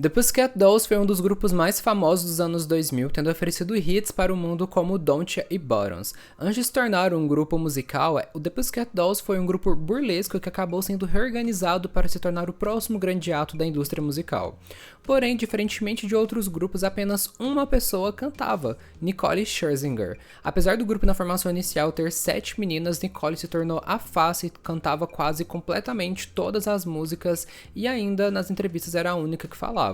The Pussycat Dolls foi um dos grupos mais famosos dos anos 2000, tendo oferecido hits para o mundo como Don't Ya e Buttons. Antes de se tornar um grupo musical, o The Pussycat Dolls foi um grupo burlesco que acabou sendo reorganizado para se tornar o próximo grande ato da indústria musical. Porém, diferentemente de outros grupos, apenas uma pessoa cantava, Nicole Scherzinger. Apesar do grupo na formação inicial ter 7 meninas, Nicole se tornou a face e cantava quase completamente todas as músicas e ainda nas entrevistas era a única que falava.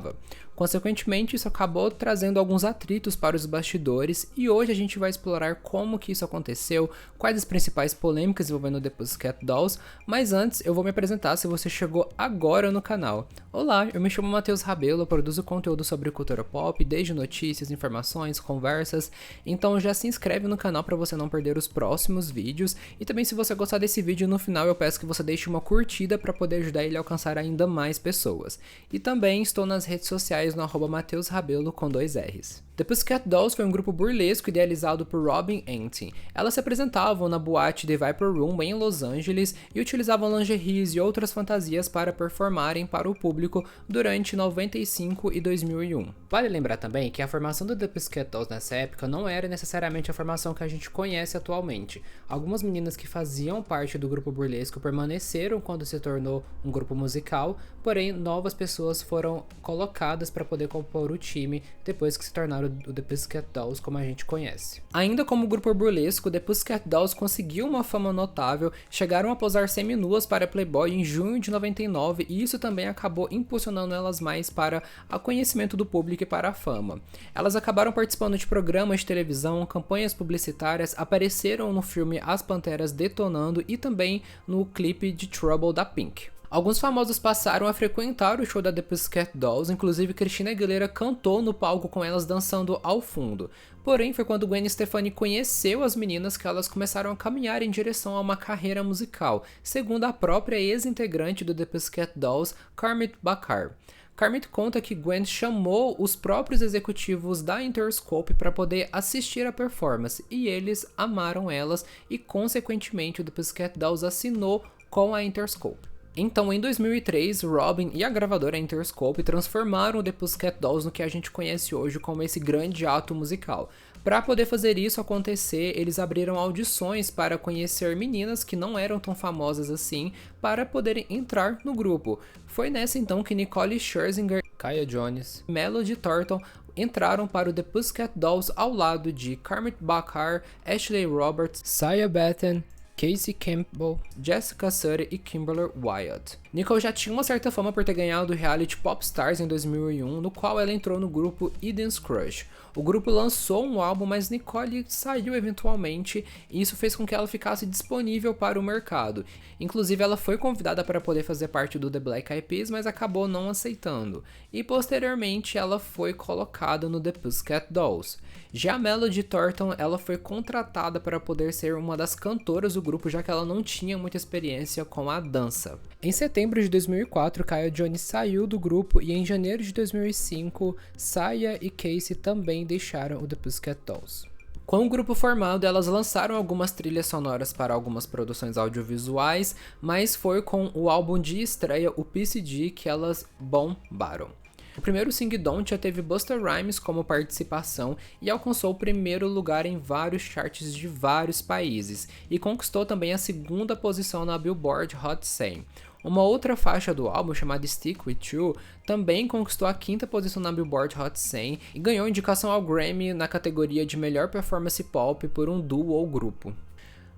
Consequentemente, isso acabou trazendo alguns atritos para os bastidores e hoje a gente vai explorar como que isso aconteceu, quais as principais polêmicas envolvendo The Pussycat Dolls, mas antes eu vou me apresentar se você chegou agora no canal. Olá, eu me chamo Matheus Rabelo, eu produzo conteúdo sobre cultura pop, desde notícias, informações, conversas, então já se inscreve no canal para você não perder os próximos vídeos e também se você gostar desse vídeo no final eu peço que você deixe uma curtida para poder ajudar ele a alcançar ainda mais pessoas. E também estou nas redes sociais no @Matheus Rabelo com 2 R's. The Pussycat Dolls foi um grupo burlesco idealizado por Robin Antin. Elas se apresentavam na boate The Viper Room em Los Angeles e utilizavam lingeries e outras fantasias para performarem para o público durante 95 e 2001. Vale lembrar também que a formação do The Pussycat Dolls nessa época não era necessariamente a formação que a gente conhece atualmente. Algumas meninas que faziam parte do grupo burlesco permaneceram quando se tornou um grupo musical, porém novas pessoas foram colocadas para poder compor o time depois que se tornaram o The Pussycat Dolls como a gente conhece. Ainda como grupo burlesco, The Pussycat Dolls conseguiu uma fama notável, chegaram a posar seminuas para Playboy em junho de 99 e isso também acabou impulsionando elas mais para o conhecimento do público e para a fama. Elas acabaram participando de programas de televisão, campanhas publicitárias, apareceram no filme As Panteras Detonando e também no clipe de Trouble da Pink. Alguns famosos passaram a frequentar o show da The Pussycat Dolls, inclusive Christina Aguilera cantou no palco com elas dançando ao fundo. Porém, foi quando Gwen Stefani conheceu as meninas que elas começaram a caminhar em direção a uma carreira musical, segundo a própria ex-integrante do The Pussycat Dolls, Carmit Bakar. Carmit conta que Gwen chamou os próprios executivos da Interscope para poder assistir a performance, e eles amaram elas e, consequentemente, o The Pussycat Dolls assinou com a Interscope. Então, em 2003, Robin e a gravadora Interscope transformaram o The Pussycat Dolls no que a gente conhece hoje como esse grande ato musical. Para poder fazer isso acontecer, eles abriram audições para conhecer meninas que não eram tão famosas assim, para poderem entrar no grupo. Foi nessa então que Nicole Scherzinger, Kaya Jones e Melody Thornton entraram para o The Pussycat Dolls ao lado de Carmit Bakar, Ashley Roberts, Saya Batten, Casey Campbell, Jessica Sutter e Kimberly Wyatt. Nicole já tinha uma certa fama por ter ganhado o reality Popstars em 2001, no qual ela entrou no grupo Eden's Crush. O grupo lançou um álbum, mas Nicole saiu eventualmente e isso fez com que ela ficasse disponível para o mercado. Inclusive ela foi convidada para poder fazer parte do The Black Eyed Peas, mas acabou não aceitando. E posteriormente ela foi colocada no The Pussycat Dolls. Já a Melody Thornton, ela foi contratada para poder ser uma das cantoras do grupo, já que ela não tinha muita experiência com a dança. Em setembro de 2004, Kaya Jones saiu do grupo e em janeiro de 2005, Saya e Casey também deixaram o The Pussycat Dolls. Com o grupo formado, elas lançaram algumas trilhas sonoras para algumas produções audiovisuais, mas foi com o álbum de estreia, o PCD, que elas bombaram. O primeiro Sing Don't já teve Busta Rhymes como participação e alcançou o primeiro lugar em vários charts de vários países, e conquistou também a segunda posição na Billboard Hot 100. Uma outra faixa do álbum, chamada Stick With You, também conquistou a quinta posição na Billboard Hot 100 e ganhou indicação ao Grammy na categoria de melhor performance pop por um duo ou grupo.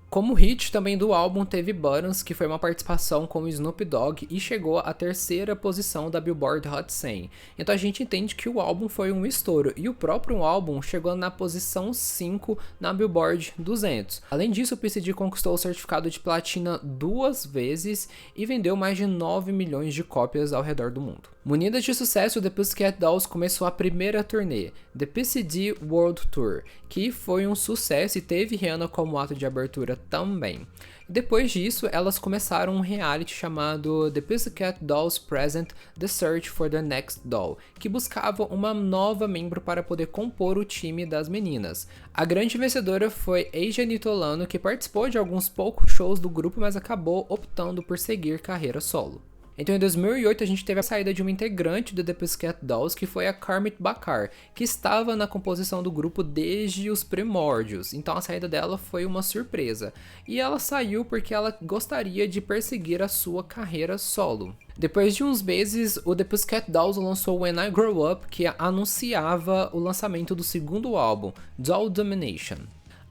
Como hit também do álbum teve Buttons, que foi uma participação com o Snoop Dogg e chegou à terceira posição da Billboard Hot 100. Então a gente entende que o álbum foi um estouro e o próprio álbum chegou na posição 5 na Billboard 200. Além disso, o PCD conquistou o certificado de platina 2 vezes e vendeu mais de 9 milhões de cópias ao redor do mundo. Munidas de sucesso, The Pussycat Dolls começou a primeira turnê, The PCD World Tour, que foi um sucesso e teve Rihanna como ato de abertura também. Depois disso, elas começaram um reality chamado The Pussycat Dolls Present The Search for the Next Doll, que buscava uma nova membro para poder compor o time das meninas. A grande vencedora foi Asia Nitolano, que participou de alguns poucos shows do grupo, mas acabou optando por seguir carreira solo. Então em 2008 a gente teve a saída de uma integrante do The Pussycat Dolls, que foi a Kermit Bakar, que estava na composição do grupo desde os primórdios, então a saída dela foi uma surpresa. E ela saiu porque ela gostaria de perseguir a sua carreira solo. Depois de uns meses, o The Pussycat Dolls lançou When I Grow Up, que anunciava o lançamento do segundo álbum, Doll Domination.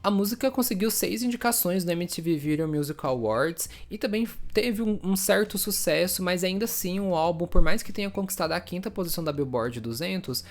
A música conseguiu 6 indicações no MTV Video Music Awards e também teve um certo sucesso, mas ainda assim o álbum, por mais que tenha conquistado a 5ª posição da Billboard 200,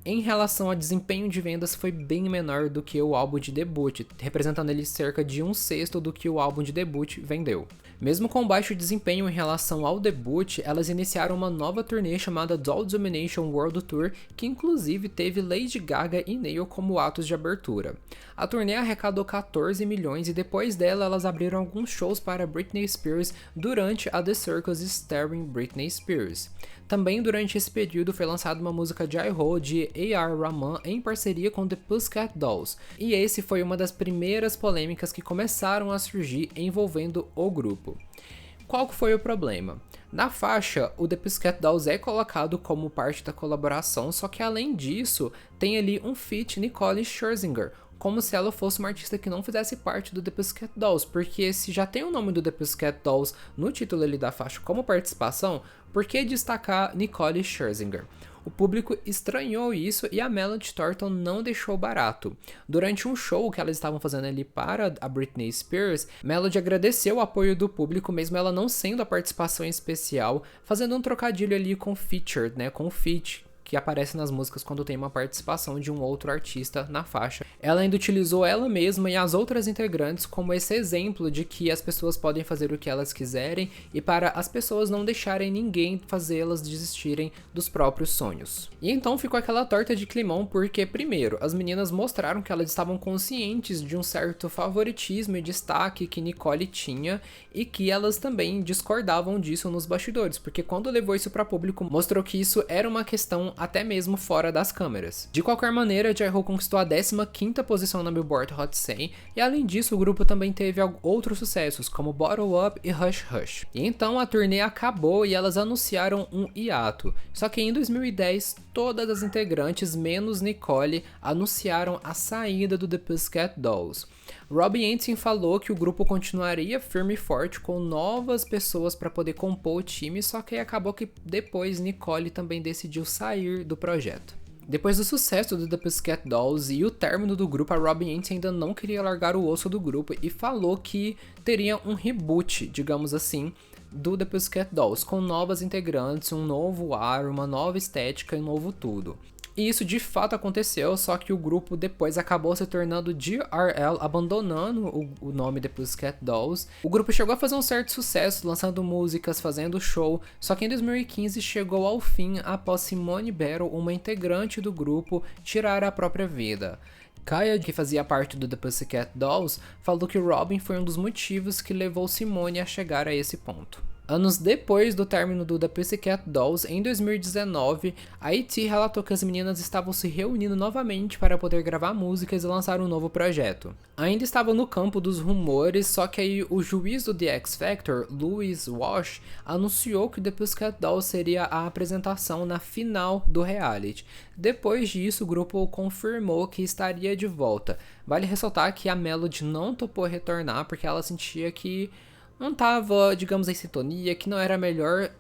em relação a desempenho de vendas foi bem menor do que o álbum de debut, representando ele cerca de 1/6 do que o álbum de debut vendeu. Mesmo com baixo desempenho em relação ao debut, elas iniciaram uma nova turnê chamada Doll Domination World Tour, que inclusive teve Lady Gaga e Neil como atos de abertura. A turnê arrecadou 14 milhões e depois dela elas abriram alguns shows para Britney Spears durante a The Circus Starring Britney Spears. Também durante esse período foi lançada uma música Jai-Ho de A.R. Rahman em parceria com The Pussycat Dolls, e esse foi uma das primeiras polêmicas que começaram a surgir envolvendo o grupo. Qual que foi o problema? Na faixa, o The Pussycat Dolls é colocado como parte da colaboração, só que além disso, tem ali um feat Nicole Scherzinger, como se ela fosse uma artista que não fizesse parte do The Pussycat Dolls, porque se já tem o nome do The Pussycat Dolls no título ali da faixa como participação, por que destacar Nicole Scherzinger? O público estranhou isso e a Melody Thornton não deixou barato. Durante um show que elas estavam fazendo ali para a Britney Spears, Melody agradeceu o apoio do público, mesmo ela não sendo a participação especial, fazendo um trocadilho ali com featured, né, com feat, que aparece nas músicas quando tem uma participação de um outro artista na faixa. Ela ainda utilizou ela mesma e as outras integrantes como esse exemplo de que as pessoas podem fazer o que elas quiserem e para as pessoas não deixarem ninguém fazê-las desistirem dos próprios sonhos. E então ficou aquela torta de climão porque, primeiro, as meninas mostraram que elas estavam conscientes de um certo favoritismo e destaque que Nicole tinha e que elas também discordavam disso nos bastidores, porque quando levou isso para público, mostrou que isso era uma questão até mesmo fora das câmeras. De qualquer maneira, Jai-Ho conquistou a 15ª posição na Billboard Hot 100 e além disso o grupo também teve outros sucessos como Bottle Up e Hush Hush. E então a turnê acabou e elas anunciaram um hiato. Só que em 2010 todas as integrantes menos Nicole anunciaram a saída do The Pussycat Dolls. Robbie Antin falou que o grupo continuaria firme e forte com novas pessoas para poder compor o time, só que aí acabou que depois Nicole também decidiu sair do projeto. Depois do sucesso do The Pussycat Dolls e o término do grupo, a Robbie Antin ainda não queria largar o osso do grupo e falou que teria um reboot, digamos assim, do The Pussycat Dolls, com novas integrantes, um novo ar, uma nova estética e um novo tudo. E isso de fato aconteceu, só que o grupo depois acabou se tornando GRL, abandonando o nome The Pussycat Dolls. O grupo chegou a fazer um certo sucesso, lançando músicas, fazendo show, só que em 2015 chegou ao fim após Simone Battle, uma integrante do grupo, tirar a própria vida. Kaya, que fazia parte do The Pussycat Dolls, falou que Robin foi um dos motivos que levou Simone a chegar a esse ponto. Anos depois do término do The Pussycat Dolls, em 2019, a E.T. relatou que as meninas estavam se reunindo novamente para poder gravar músicas e lançar um novo projeto. Ainda estava no campo dos rumores, só que aí o juiz do The X Factor, Louis Walsh, anunciou que The Pussycat Dolls seria a apresentação na final do reality. Depois disso, o grupo confirmou que estaria de volta. Vale ressaltar que a Melody não topou retornar porque ela sentia que não tava, digamos, em sintonia, que não era melhor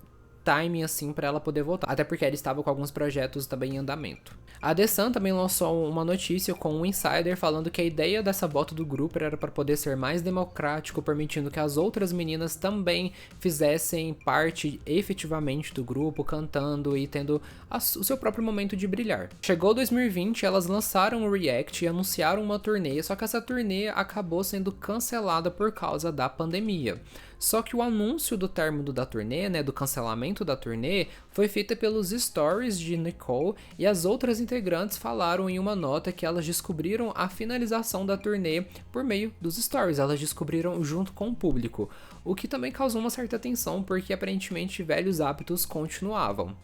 timing assim para ela poder voltar, até porque ela estava com alguns projetos também em andamento. A The Sun também lançou uma notícia com um insider falando que a ideia dessa volta do grupo era para poder ser mais democrático, permitindo que as outras meninas também fizessem parte efetivamente do grupo, cantando e tendo o seu próprio momento de brilhar. Chegou 2020, elas lançaram o React e anunciaram uma turnê, só que essa turnê acabou sendo cancelada por causa da pandemia. Só que o anúncio do término da turnê, né, do cancelamento da turnê, foi feito pelos stories de Nicole e as outras integrantes falaram em uma nota que elas descobriram a finalização da turnê por meio dos stories, elas descobriram junto com o público, o que também causou uma certa tensão porque aparentemente velhos hábitos continuavam.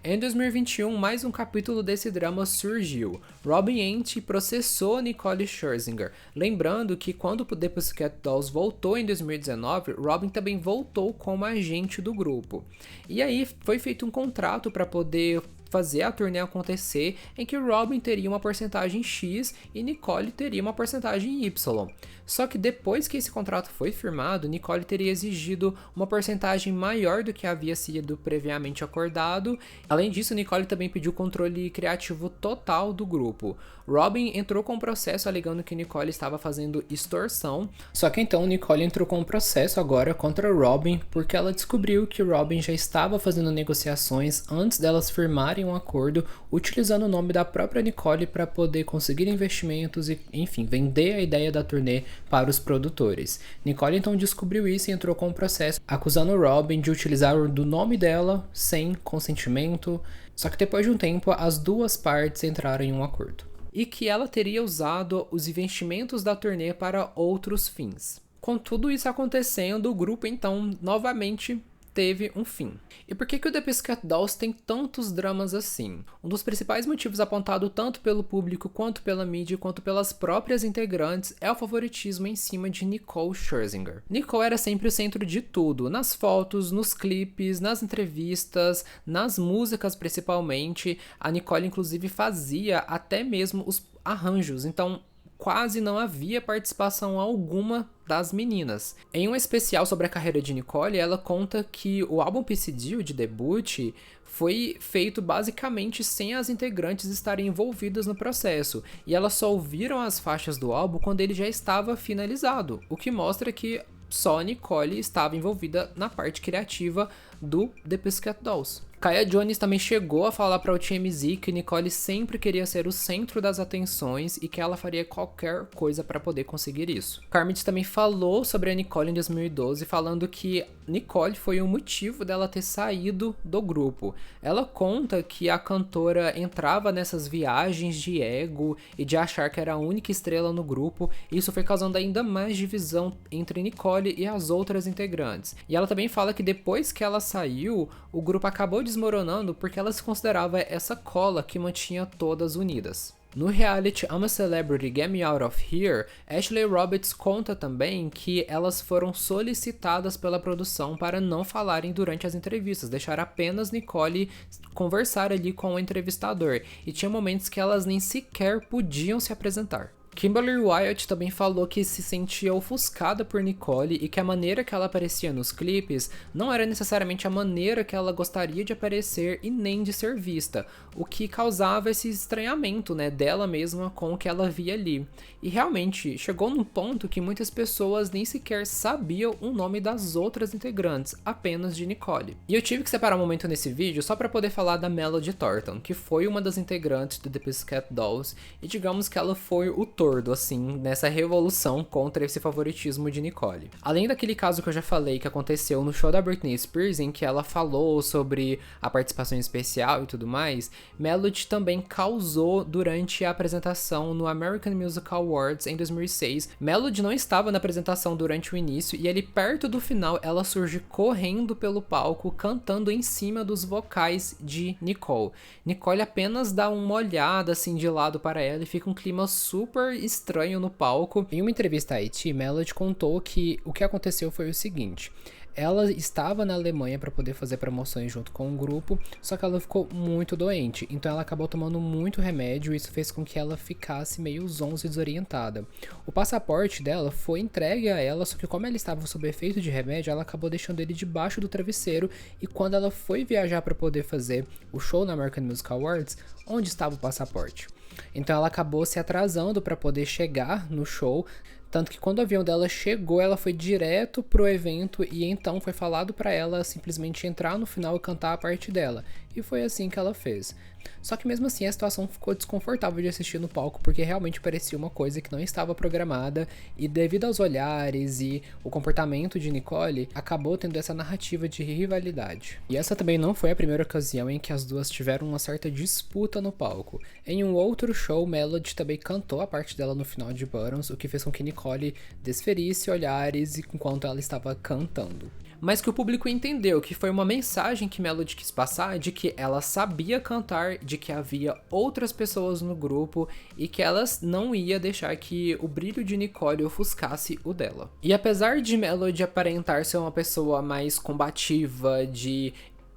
Em 2021, mais um capítulo desse drama surgiu. Robin Ent processou Nicole Scherzinger. Lembrando que quando o The Pussycat Dolls voltou em 2019, Robin também voltou como agente do grupo. E aí foi feito um contrato para poder fazer a turnê acontecer, em que Robin teria uma porcentagem X e Nicole teria uma porcentagem Y. Só que depois que esse contrato foi firmado, Nicole teria exigido uma porcentagem maior do que havia sido previamente acordado. Além disso, Nicole também pediu controle criativo total do grupo. Robin entrou com um processo alegando que Nicole estava fazendo extorsão, só que então Nicole entrou com um processo agora contra Robin, porque ela descobriu que Robin já estava fazendo negociações antes delas firmarem um acordo, utilizando o nome da própria Nicole para poder conseguir investimentos e, enfim, vender a ideia da turnê para os produtores. Nicole então descobriu isso e entrou com um processo acusando Robin de utilizar do nome dela sem consentimento, só que depois de um tempo as duas partes entraram em um acordo. E que ela teria usado os investimentos da turnê para outros fins. Com tudo isso acontecendo, o grupo então novamente teve um fim. E por que o The Pussycat Dolls tem tantos dramas assim? Um dos principais motivos apontado tanto pelo público, quanto pela mídia, quanto pelas próprias integrantes é o favoritismo em cima de Nicole Scherzinger. Nicole era sempre o centro de tudo, nas fotos, nos clipes, nas entrevistas, nas músicas principalmente. A Nicole inclusive fazia até mesmo os arranjos, então quase não havia participação alguma das meninas. Em um especial sobre a carreira de Nicole, ela conta que o álbum PCD, de debut, foi feito basicamente sem as integrantes estarem envolvidas no processo, e elas só ouviram as faixas do álbum quando ele já estava finalizado, o que mostra que só a Nicole estava envolvida na parte criativa do The Pussycat Dolls. Kaya Jones também chegou a falar para o TMZ que Nicole sempre queria ser o centro das atenções e que ela faria qualquer coisa para poder conseguir isso. Carmit também falou sobre a Nicole em 2012, falando que Nicole foi o motivo dela ter saído do grupo. Ela conta que a cantora entrava nessas viagens de ego e de achar que era a única estrela no grupo, e isso foi causando ainda mais divisão entre Nicole e as outras integrantes. E ela também fala que depois que ela saiu, o grupo acabou desmoronando porque ela se considerava essa cola que mantinha todas unidas. No reality I'm a Celebrity, Get Me Out of Here, Ashley Roberts conta também que elas foram solicitadas pela produção para não falarem durante as entrevistas, deixar apenas Nicole conversar ali com o entrevistador, e tinha momentos que elas nem sequer podiam se apresentar. Kimberly Wyatt também falou que se sentia ofuscada por Nicole e que a maneira que ela aparecia nos clipes não era necessariamente a maneira que ela gostaria de aparecer e nem de ser vista, o que causava esse estranhamento, dela mesma com o que ela via ali. E realmente, chegou num ponto que muitas pessoas nem sequer sabiam o nome das outras integrantes, apenas de Nicole. E eu tive que separar um momento nesse vídeo só para poder falar da Melody Thornton, que foi uma das integrantes do The Pussycat Dolls, e digamos que ela foi o assim, nessa revolução contra esse favoritismo de Nicole. Além daquele caso que eu já falei que aconteceu no show da Britney Spears, em que ela falou sobre a participação especial e tudo mais, Melody também causou durante a apresentação no American Music Awards em 2006. Melody não estava na apresentação durante o início e ali perto do final ela surge correndo pelo palco, cantando em cima dos vocais de Nicole. Nicole apenas dá uma olhada assim de lado para ela e fica um clima super estranho no palco. Em uma entrevista à IT, Melody contou que o que aconteceu foi o seguinte: ela estava na Alemanha para poder fazer promoções junto com o grupo, só que ela ficou muito doente, então ela acabou tomando muito remédio e isso fez com que ela ficasse meio zonza e desorientada. O passaporte dela foi entregue a ela, só que como ela estava sob efeito de remédio, ela acabou deixando ele debaixo do travesseiro, e quando ela foi viajar para poder fazer o show na American Music Awards, onde estava o passaporte? Então ela acabou se atrasando para poder chegar no show, tanto que quando o avião dela chegou, ela foi direto pro evento e então foi falado para ela simplesmente entrar no final e cantar a parte dela. E foi assim que ela fez. Só que mesmo assim a situação ficou desconfortável de assistir no palco, porque realmente parecia uma coisa que não estava programada, e devido aos olhares e o comportamento de Nicole, acabou tendo essa narrativa de rivalidade. E essa também não foi a primeira ocasião em que as duas tiveram uma certa disputa no palco. Em um outro show, Melody também cantou a parte dela no final de Buttons, o que fez com que Nicole Nicole desferisse olhares enquanto ela estava cantando. Mas que o público entendeu que foi uma mensagem que Melody quis passar de que ela sabia cantar, de que havia outras pessoas no grupo e que ela não ia deixar que o brilho de Nicole ofuscasse o dela. E apesar de Melody aparentar ser uma pessoa mais combativa, de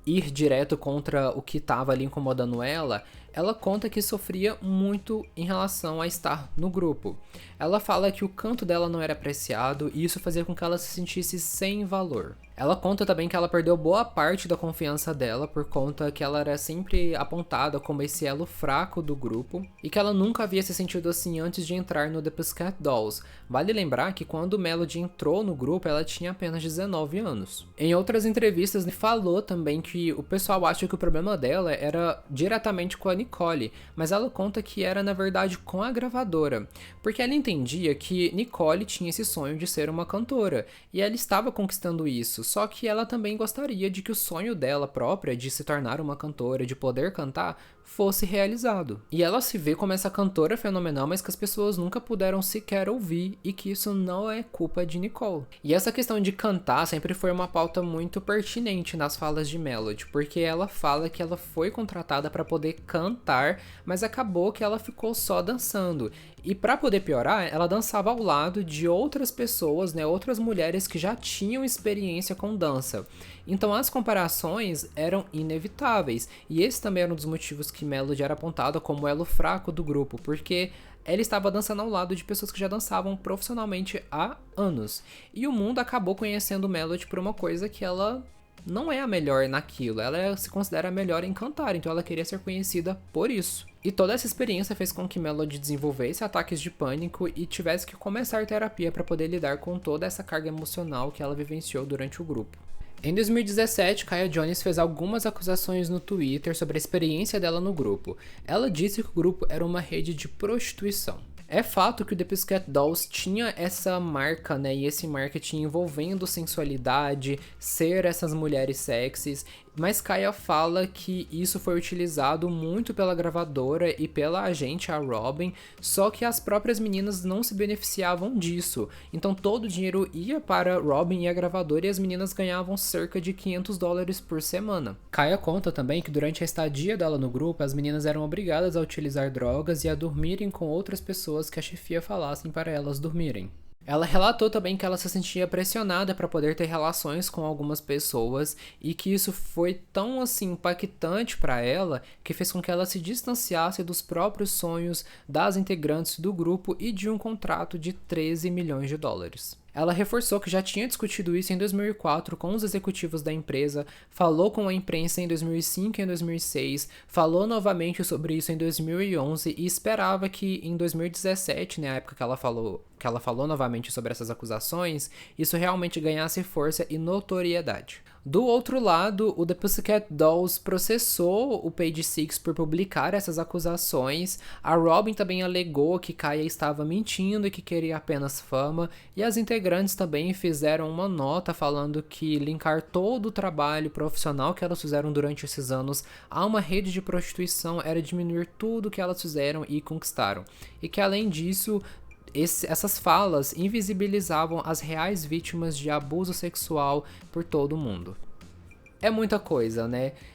ir direto contra o que estava ali incomodando ela conta que sofria muito em relação a estar no grupo. Ela fala que o canto dela não era apreciado e isso fazia com que ela se sentisse sem valor. Ela conta também que ela perdeu boa parte da confiança dela por conta que ela era sempre apontada como esse elo fraco do grupo e que ela nunca havia se sentido assim antes de entrar no The Pussycat Dolls. Vale lembrar que quando Melody entrou no grupo, ela tinha apenas 19 anos. Em outras entrevistas, falou também que o pessoal acha que o problema dela era diretamente com a Nicole, mas ela conta que era na verdade com a gravadora, porque ela entendia que Nicole tinha esse sonho de ser uma cantora e ela estava conquistando isso. Só que ela também gostaria de que o sonho dela própria de se tornar uma cantora, de poder cantar, fosse realizado. E ela se vê como essa cantora fenomenal, mas que as pessoas nunca puderam sequer ouvir e que isso não é culpa de Nicole. E essa questão de cantar sempre foi uma pauta muito pertinente nas falas de Melody, porque ela fala que ela foi contratada para poder cantar, mas acabou que ela ficou só dançando. E para poder piorar, ela dançava ao lado de outras pessoas, outras mulheres que já tinham experiência com dança. Então as comparações eram inevitáveis, e esse também era um dos motivos que Melody era apontada como o elo fraco do grupo, porque ela estava dançando ao lado de pessoas que já dançavam profissionalmente há anos. E o mundo acabou conhecendo Melody por uma coisa que ela não é a melhor naquilo, ela se considera a melhor em cantar, então ela queria ser conhecida por isso. E toda essa experiência fez com que Melody desenvolvesse ataques de pânico e tivesse que começar terapia para poder lidar com toda essa carga emocional que ela vivenciou durante o grupo. Em 2017, Kaya Jones fez algumas acusações no Twitter sobre a experiência dela no grupo. Ela disse que o grupo era uma rede de prostituição. É fato que o The Pussycat Dolls tinha essa marca, e esse marketing envolvendo sensualidade, ser essas mulheres sexys, mas Kaya fala que isso foi utilizado muito pela gravadora e pela agente, a Robin, só que as próprias meninas não se beneficiavam disso. Então todo o dinheiro ia para Robin e a gravadora e as meninas ganhavam cerca de $500 por semana. Kaya conta também que durante a estadia dela no grupo, as meninas eram obrigadas a utilizar drogas e a dormirem com outras pessoas que a chefia falassem para elas dormirem. Ela relatou também que ela se sentia pressionada para poder ter relações com algumas pessoas e que isso foi tão impactante para ela que fez com que ela se distanciasse dos próprios sonhos das integrantes do grupo e de um contrato de $13 milhões. Ela reforçou que já tinha discutido isso em 2004 com os executivos da empresa, falou com a imprensa em 2005 e em 2006, falou novamente sobre isso em 2011 e esperava que em 2017, a época que ela falou novamente sobre essas acusações, isso realmente ganhasse força e notoriedade. Do outro lado, o The Pussycat Dolls processou o Page Six por publicar essas acusações. A Robin também alegou que Kaya estava mentindo e que queria apenas fama, e as integrantes também fizeram uma nota falando que linkar todo o trabalho profissional que elas fizeram durante esses anos a uma rede de prostituição era diminuir tudo que elas fizeram e conquistaram, e que além disso, essas falas invisibilizavam as reais vítimas de abuso sexual por todo o mundo. É muita coisa,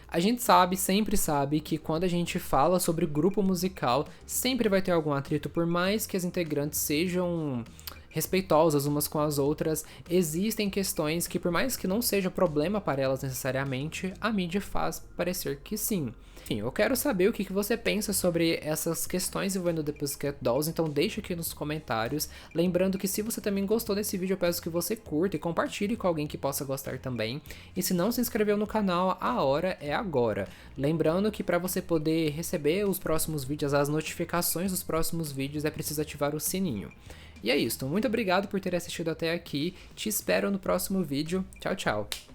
A gente sempre sabe que quando a gente fala sobre grupo musical, sempre vai ter algum atrito, por mais que as integrantes sejam respeitosas umas com as outras, existem questões que, por mais que não seja problema para elas necessariamente, a mídia faz parecer que sim. Enfim, eu quero saber o que você pensa sobre essas questões envolvendo The Pussycat Dolls, então deixa aqui nos comentários. Lembrando que se você também gostou desse vídeo, eu peço que você curta e compartilhe com alguém que possa gostar também. E se não se inscreveu no canal, a hora é agora. Lembrando que para você poder receber os próximos vídeos, as notificações dos próximos vídeos, é preciso ativar o sininho. E é isso, muito obrigado por ter assistido até aqui, te espero no próximo vídeo, tchau, tchau!